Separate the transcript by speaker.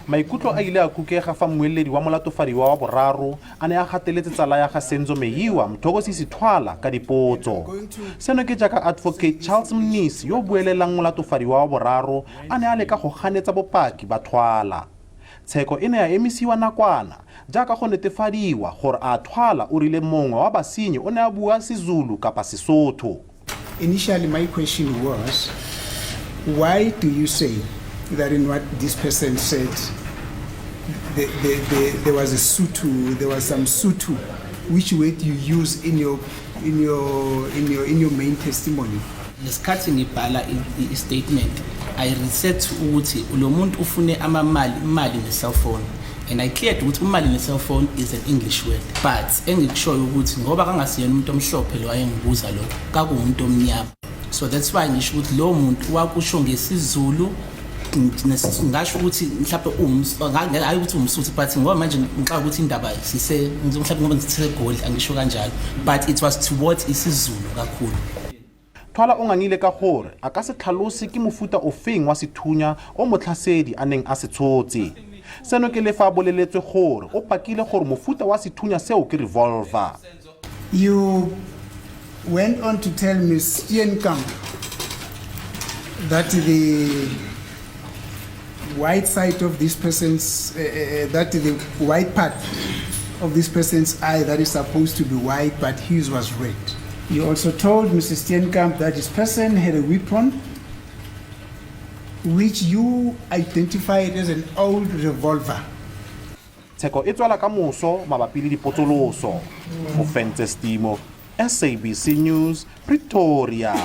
Speaker 1: maikutlo a ile a kukega fa mmoeledi wa molatofadiwa wa boraro a ne a gateletse tsala ya ga Senzo Meyiwa Mthokozisi Thwala ka dipotso. Seno ke jaaka Advocate Charles Mnisi yo buelelang molatofadiwa wa boraro a ne a leka go ganetsa bopaki ba Thwala. Tsheko e ne ya emisiwa nakwana jaaka go netefadiwa gore a Thwala o rile mongwe wa basenyi o ne a bua seZulu kapa Sesotho.
Speaker 2: Initially, my question was, why do you say that in what this person said, there was a Sotho, there was some Sotho, which word you use in your main testimony?
Speaker 3: Ngesikhathi ngibhala statement, I research ukuthi lo muntu ufune imali ne-cell phone, and I cleared ukuthi imali ne-cell phone is an English word, but engikushoyo ukuthi ngoba kangasiyena umuntu omhlophe lo ayengibuza lo kakumuntu omnyama, so that's why ngisho ukuthi lo muntu wakusho ngesiZulu. Ngisho ukuthi mhlawumbe hayi ukuthi umsuthi, but ngoba manje ngixaka ukuthi indaba sise mhlawumbe ngoba ngithegoli angisho kanjalo, but it was towards isiZulu kakhulu.
Speaker 1: Thwala o ngangile ka gore a ka se tlhalose ke mofuta ofeng wa sethunya o motlhasedi a neng a se tshotse. Seno ke lefa boleletswe gore o pakile gore mofuta wa sethunya seo ke revolver.
Speaker 2: You went on to tell Ms. Steenkamp that the white side of this person's, that the white part of this person's eye that is supposed to be white, but his was red. You also told Mrs. Steenkamp that this person had a weapon which you identified as an old revolver.
Speaker 1: Tsheko e tswela ka moso mabapi le dipotsoloso. Mo Fentse Stimo, SABC News, Pretoria.